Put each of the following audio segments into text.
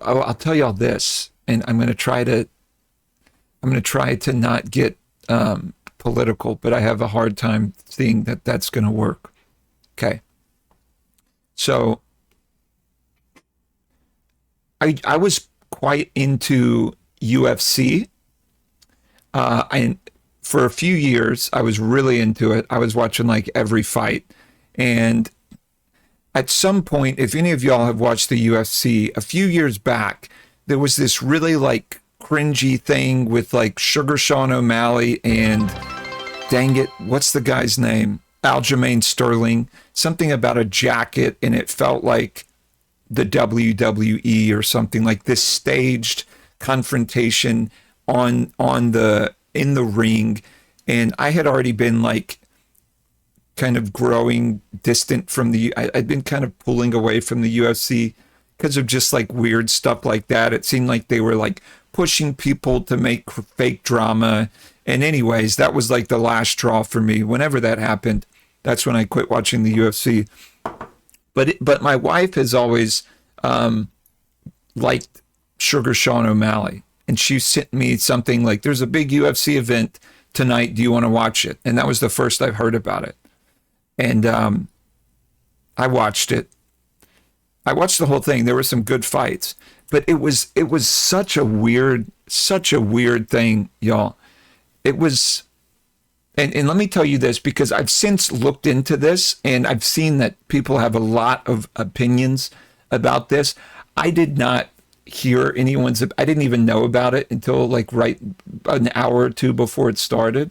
I'll tell y'all this, and I'm going to try to not get political, but I have a hard time seeing that that's going to work. Okay. So I was quite into UFC. And for a few years, I was really into it. I was watching like every fight. And at some point, if any of y'all have watched the UFC, a few years back, there was this really like cringy thing with like Sugar Sean O'Malley and dang it, what's the guy's name? Aljamain Sterling. Something about a jacket, and it felt like the WWE or something, like this staged confrontation on the in the ring. And I had already been like kind of growing distant from I'd been kind of pulling away from the UFC because of just like weird stuff like that. It seemed like they were like pushing people to make fake drama. And anyways, that was like the last straw for me. Whenever that happened, that's when I quit watching the UFC. But my wife has always liked Sugar Sean O'Malley, and she sent me something like, "There's a big UFC event tonight. Do you want to watch it?" And that was the first I've heard about it. And I watched it. I watched the whole thing. There were some good fights, but it was such a weird thing, y'all. It was, and let me tell you this, because I've since looked into this and I've seen that people have a lot of opinions about this. I did not hear I didn't even know about it until like right an hour or two before it started.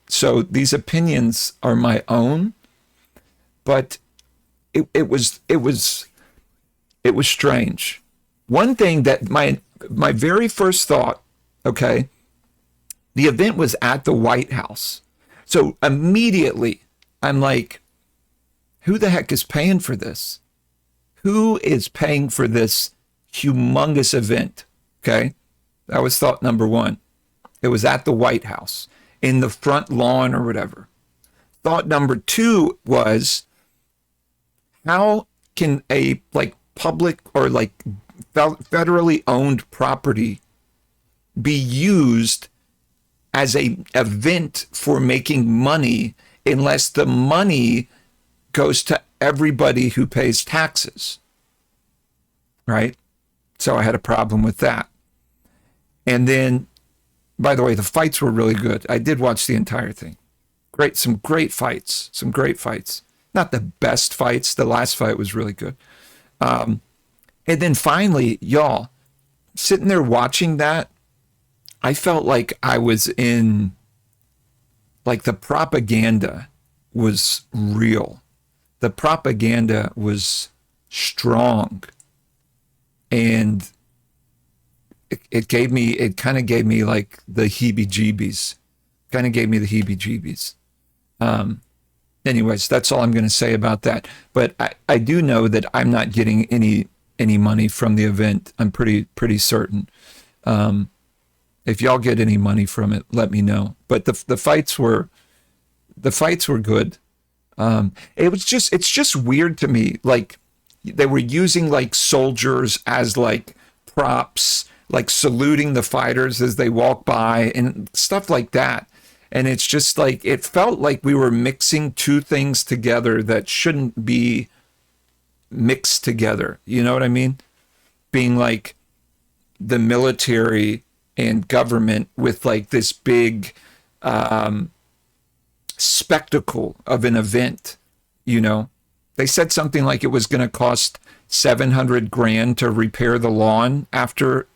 So these opinions are my own, but it was strange. One thing that my very first thought, okay, the event was at the White House. So immediately I'm like, who the heck is paying for this? Who is paying for this humongous event? Okay. That was thought number one. It was at the White House in the front lawn or whatever. Thought number two was, how can a like public or like federally owned property be used as a event for making money unless the money goes to everybody who pays taxes, right? So I had a problem with that. And then, by the way, the fights were really good. I did watch the entire thing. Some great fights. Not the best fights. The last fight was really good. And then finally, y'all, sitting there watching that, I felt like I was in, like, the propaganda was real. The propaganda was strong. And it kind of gave me like the heebie-jeebies. Anyways, that's all I'm going to say about that. But I do know that I'm not getting any money from the event. I'm pretty certain. If y'all get any money from it, let me know. But the fights were good. It's just weird to me. Like, they were using like soldiers as like props, like saluting the fighters as they walk by and stuff like that. And it's just like, it felt like we were mixing two things together that shouldn't be mixed together. You know what I mean? Being like the military and government with like this big spectacle of an event, you know? They said something like it was going to cost $700,000 to repair the lawn after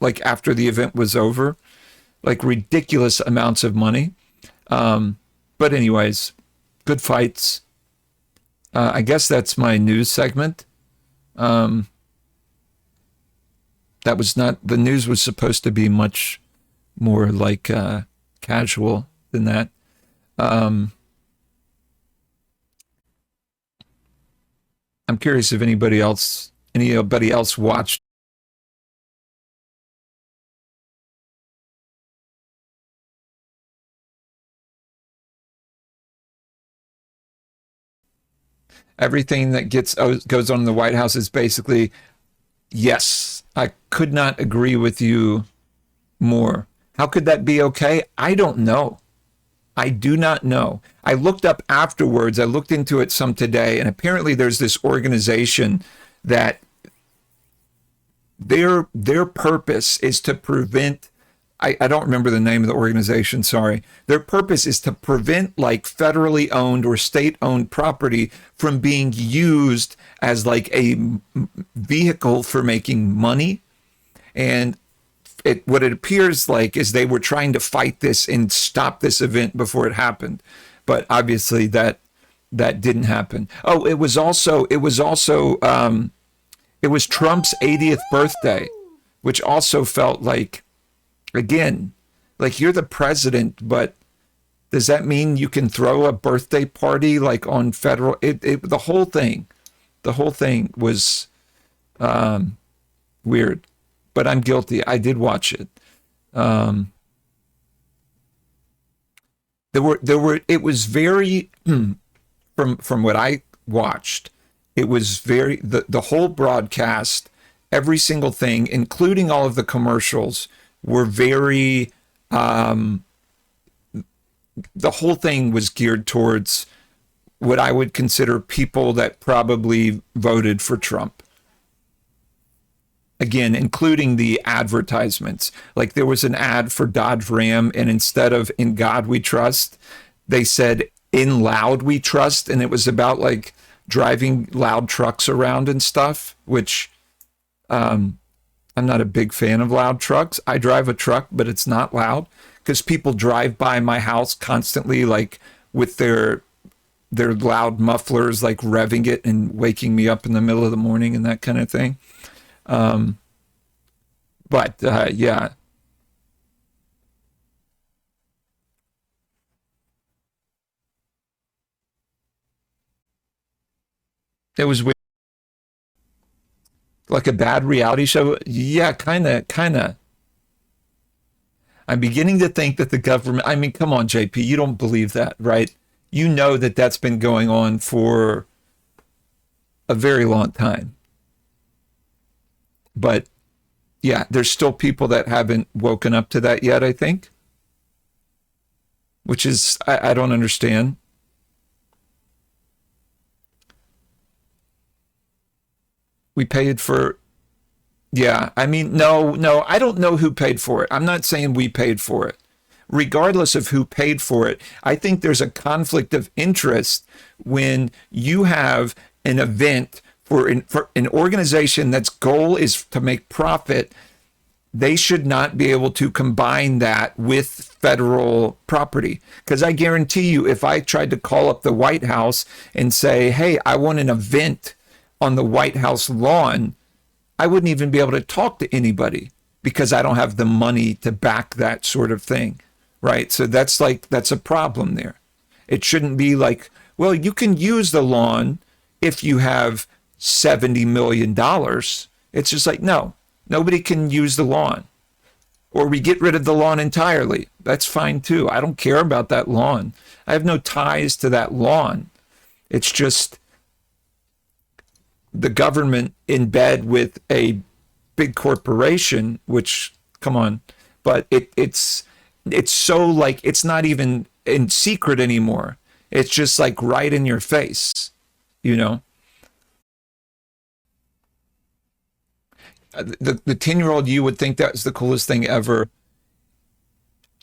the event was over. Like ridiculous amounts of money. But anyways, good fights. I guess that's my news segment. That was not, the news was supposed to be much more like casual than that. I'm curious if anybody else watched. Everything that goes on in the White House is basically Yes, I could not agree with you more. How could that be okay? I don't know. I do not know. I looked up afterwards, I looked into it some today, and apparently there's this organization that their purpose is to prevent, I don't remember the name of the organization, sorry. Their purpose is to prevent like federally owned or state owned property from being used as like a vehicle for making money. And what it appears like is they were trying to fight this and stop this event before it happened. But obviously that didn't happen. Oh, it was Trump's 80th birthday, which also felt like, again, like you're the president, but does that mean you can throw a birthday party like on federal? The whole thing was weird. But I'm guilty. I did watch it. Um, It was very from what I watched. It was very the whole broadcast, every single thing, including all of the commercials, were very. The whole thing was geared towards what I would consider people that probably voted for Trump. Again, including the advertisements. Like there was an ad for Dodge Ram, and instead of "In God We Trust," they said "In Loud We Trust," and it was about like driving loud trucks around and stuff, which I'm not a big fan of loud trucks. I drive a truck, but it's not loud because people drive by my house constantly, like with their loud mufflers, like revving it and waking me up in the middle of the morning and that kind of thing. Um, but yeah, it was like a bad reality show. Yeah, kind of. I'm beginning to think that the government, I mean, come on, JP, you don't believe that, right? You know that that's been going on for a very long time. But yeah, there's still people that haven't woken up to that yet, I think, which is, I don't understand. We paid for, yeah, I mean, no, I don't know who paid for it. I'm not saying we paid for it. Regardless of who paid for it, I think there's a conflict of interest when you have an event for an organization that's goal is to make profit. They should not be able to combine that with federal property. Because I guarantee you, if I tried to call up the White House and say, hey, I want an event on the White House lawn, I wouldn't even be able to talk to anybody because I don't have the money to back that sort of thing. Right. So that's a problem there. It shouldn't be like, well, you can use the lawn if you have $70 million. It's just like, no, nobody can use the lawn. Or we get rid of the lawn entirely. That's fine too. I don't care about that lawn. I have no ties to that lawn. It's just the government in bed with a big corporation, which, come on, but it's so like it's not even in secret anymore. It's just like right in your face, you know. The 10-year-old you would think that's the coolest thing ever.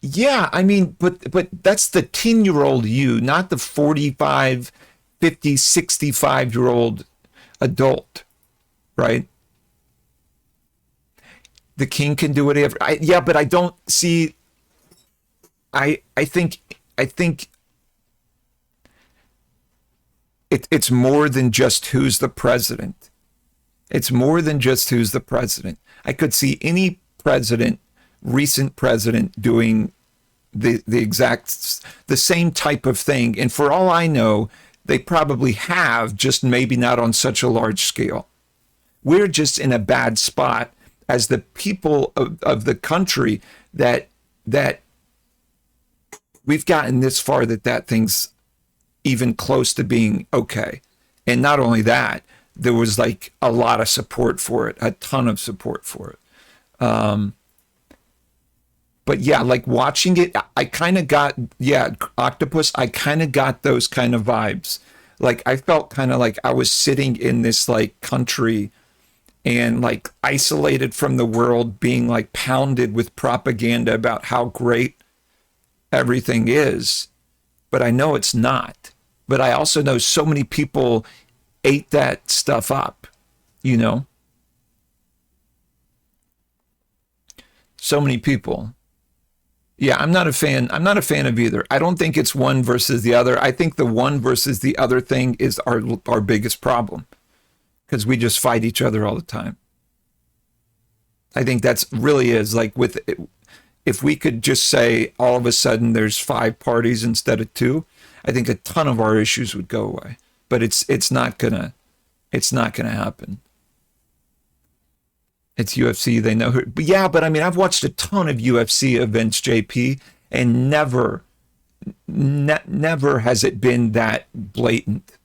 Yeah, I mean, but that's the 10-year-old you, not the 45, 50, 65-year-old adult, right? The king can do whatever. Yeah, but I don't see. I think it's more than just who's the president. It's more than just who's the president. I could see any president, recent president, doing the exact the same type of thing. And for all I know, they probably have, just maybe not on such a large scale. We're just in a bad spot as the people of the country that we've gotten this far that thing's even close to being okay. And not only that, there was like a lot of support for it, a ton of support for it. But yeah, like watching it, I kind of got, yeah, Octopus, I kind of got those kind of vibes. Like I felt kind of like I was sitting in this like country and like isolated from the world, being like pounded with propaganda about how great everything is. But I know it's not. But I also know so many people ate that stuff up, you know? So many people. Yeah, I'm not a fan. I'm not a fan of either. I don't think it's one versus the other. I think the one versus the other thing is our biggest problem because we just fight each other all the time. I think that's really is like with if we could just say all of a sudden there's five parties instead of two, I think a ton of our issues would go away. But it's not gonna happen. It's UFC. They know who. But yeah, but I mean, I've watched a ton of UFC events, JP, and never has it been that blatant.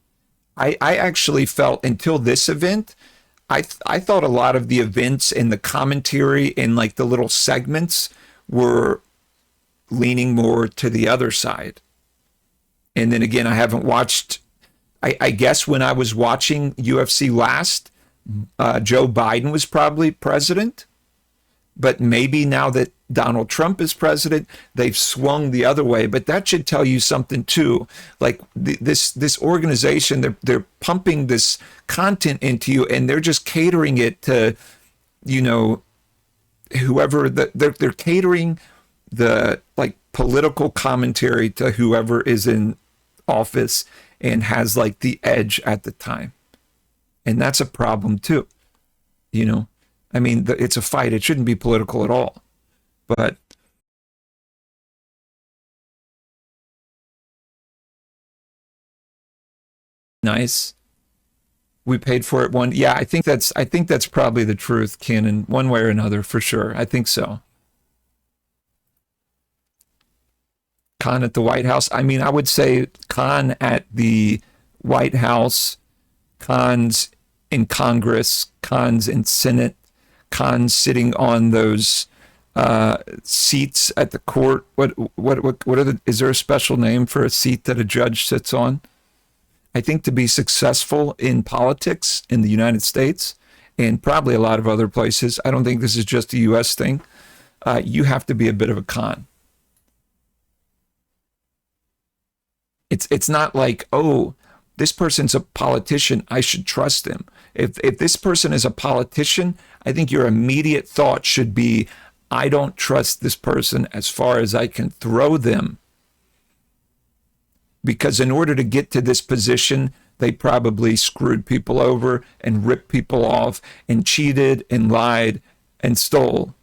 I actually felt until this event, I thought a lot of the events and the commentary and like the little segments were leaning more to the other side. And then again, I haven't watched. I guess when I was watching UFC last, Joe Biden was probably president, but maybe now that Donald Trump is president, they've swung the other way. But that should tell you something too. Like this organization, they're pumping this content into you, and they're just catering it to, you know, whoever they're catering the like political commentary to whoever is in office and has like the edge at the time. And that's a problem too. You know, I mean, it's a fight. It shouldn't be political at all. But nice. We paid for it one. Yeah, I think that's probably the truth, Cannon, one way or another, for sure. I think so. Khan at the White House. I mean, I would say Khan at the White House, Khan's in Congress, Khan's in Senate, Khan's sitting on those seats at the court. What are the? Is there a special name for a seat that a judge sits on? I think to be successful in politics in the United States and probably a lot of other places, I don't think this is just a U.S. thing. You have to be a bit of a con. It's not like, oh, this person's a politician, I should trust him. If this person is a politician, I think your immediate thought should be, I don't trust this person as far as I can throw them. Because in order to get to this position, they probably screwed people over and ripped people off and cheated and lied and stole.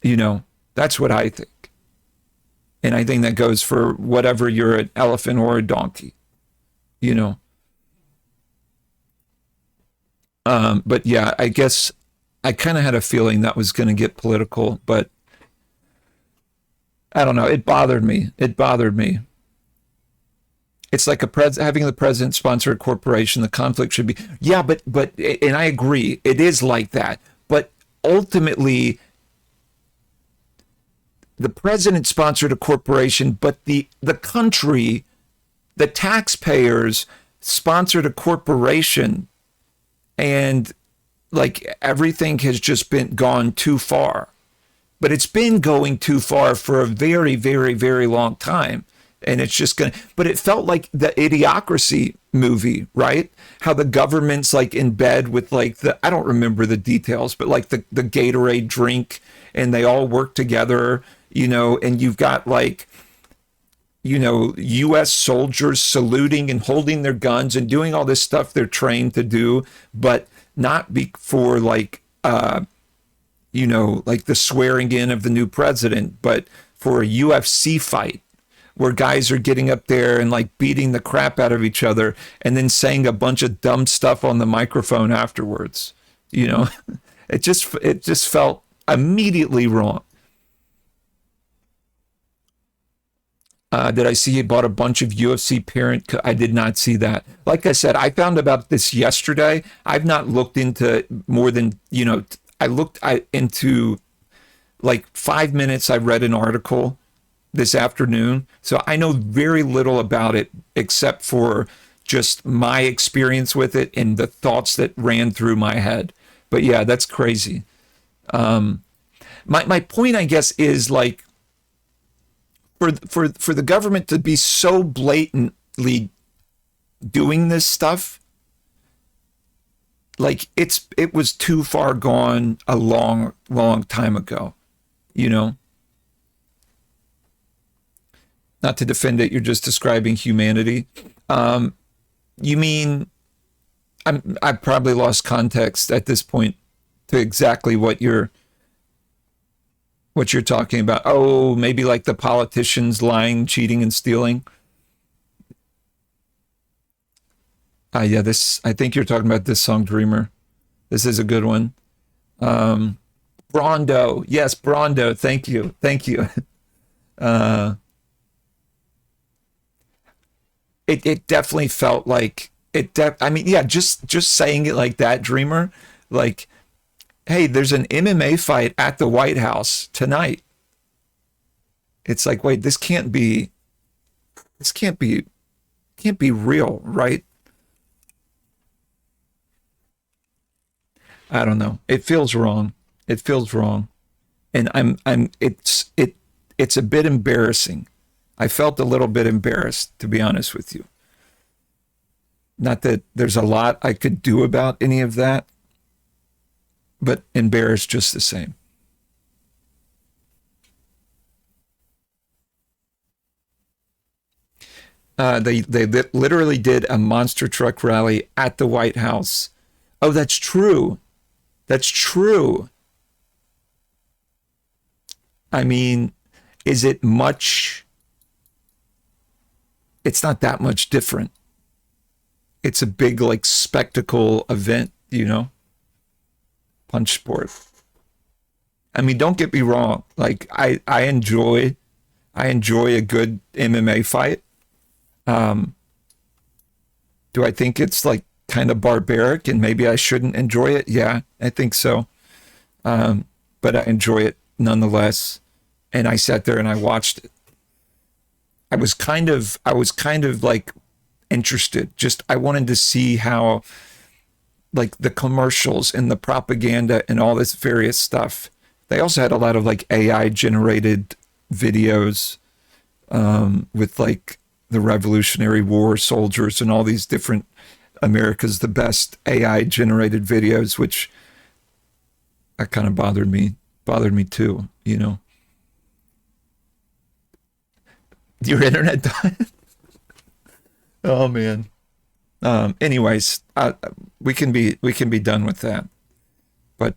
You know, that's what I think. And I think that goes for whatever you're, an elephant or a donkey, you know. But yeah, I guess I kind of had a feeling that was going to get political, but I don't know. It bothered me. It bothered me. It's like having the president sponsor a corporation. The conflict should be, yeah, but, and I agree, it is like that. But ultimately, the president sponsored a corporation, but the country, the taxpayers sponsored a corporation, and like everything has just been gone too far. But it's been going too far for a very, very, very long time. And it's just going to, but it felt like the Idiocracy movie, right? How the government's like in bed with like I don't remember the details, but like the Gatorade drink, and they all work together, you know, and you've got like, you know, US soldiers saluting and holding their guns and doing all this stuff they're trained to do, but not for like, you know, like the swearing in of the new president, but for a UFC fight where guys are getting up there and like beating the crap out of each other and then saying a bunch of dumb stuff on the microphone afterwards. You know, it just felt immediately wrong. Did I see he bought a bunch of UFC parent? I did not see that. Like I said, I found about this yesterday. I've not looked into more than, into like 5 minutes. I read an article this afternoon. So I know very little about it except for just my experience with it and the thoughts that ran through my head. But yeah, that's crazy. My point, I guess, is like for the government to be so blatantly doing this stuff, like it was too far gone a long time ago, you know. Not to defend it, you're just describing humanity. You mean I've probably lost context at this point to exactly what you're talking about. Oh, maybe like the politicians lying, cheating, and stealing. Yeah, this, I think you're talking about this song, Dreamer. This is a good one. Brondo. Yes, Brondo. Thank you. Thank you. Uh, it definitely felt like I mean, yeah, just saying it like that, Dreamer, like, hey, there's an MMA fight at the White House tonight. It's like, wait, this can't be real, right? I don't know. It feels wrong. It feels wrong. And it's a bit embarrassing. I felt a little bit embarrassed, to be honest with you. Not that there's a lot I could do about any of that, but embarrassed just the same. They literally did a monster truck rally at the White House. Oh, that's true. That's true. I mean, is it much? It's not that much different. It's a big like spectacle event, you know, punch sport. I mean, don't get me wrong. Like I enjoy a good MMA fight. Um, do I think it's like kind of barbaric and maybe I shouldn't enjoy it? Yeah, I think so. But I enjoy it nonetheless. And I sat there and I watched it. I was kind of like interested. Just I wanted to see how like the commercials and the propaganda and all this various stuff. They also had a lot of like AI generated videos with like the Revolutionary War soldiers and all these different America's the Best AI generated videos, which that kind of bothered me too, you know. Your internet died. Oh man. Anyways, we can be done with that. But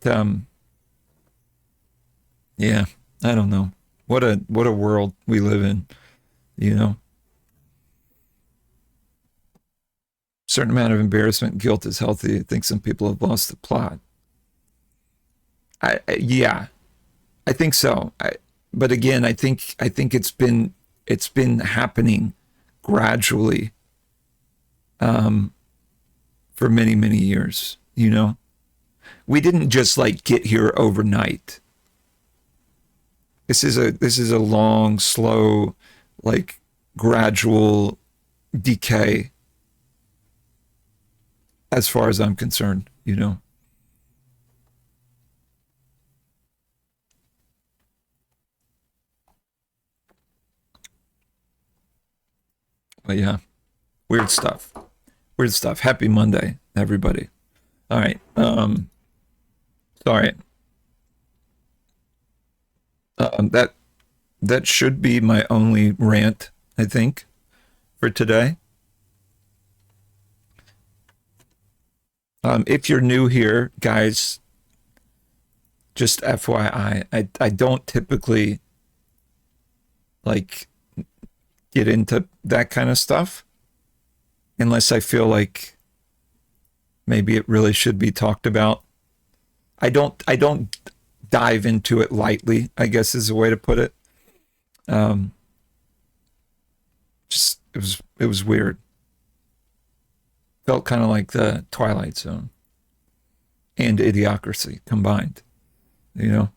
yeah, I don't know. What a world we live in, you know. Certain amount of embarrassment, guilt is healthy. I think some people have lost the plot. Yeah, I think so. But again, I think it's been happening gradually for many years. You know, we didn't just like get here overnight. This is a long, slow, like gradual decay, as far as I'm concerned. You know. But yeah, weird stuff. Weird stuff. Happy Monday, everybody. All right. Sorry. That that should be my only rant, I think, for today. If you're new here, guys, just FYI, I don't typically like get into that kind of stuff unless I feel like maybe it really should be talked about. I don't dive into it lightly, I guess is a way to put it. Um, Just it was weird. Felt kind of like the Twilight Zone and Idiocracy combined, you know.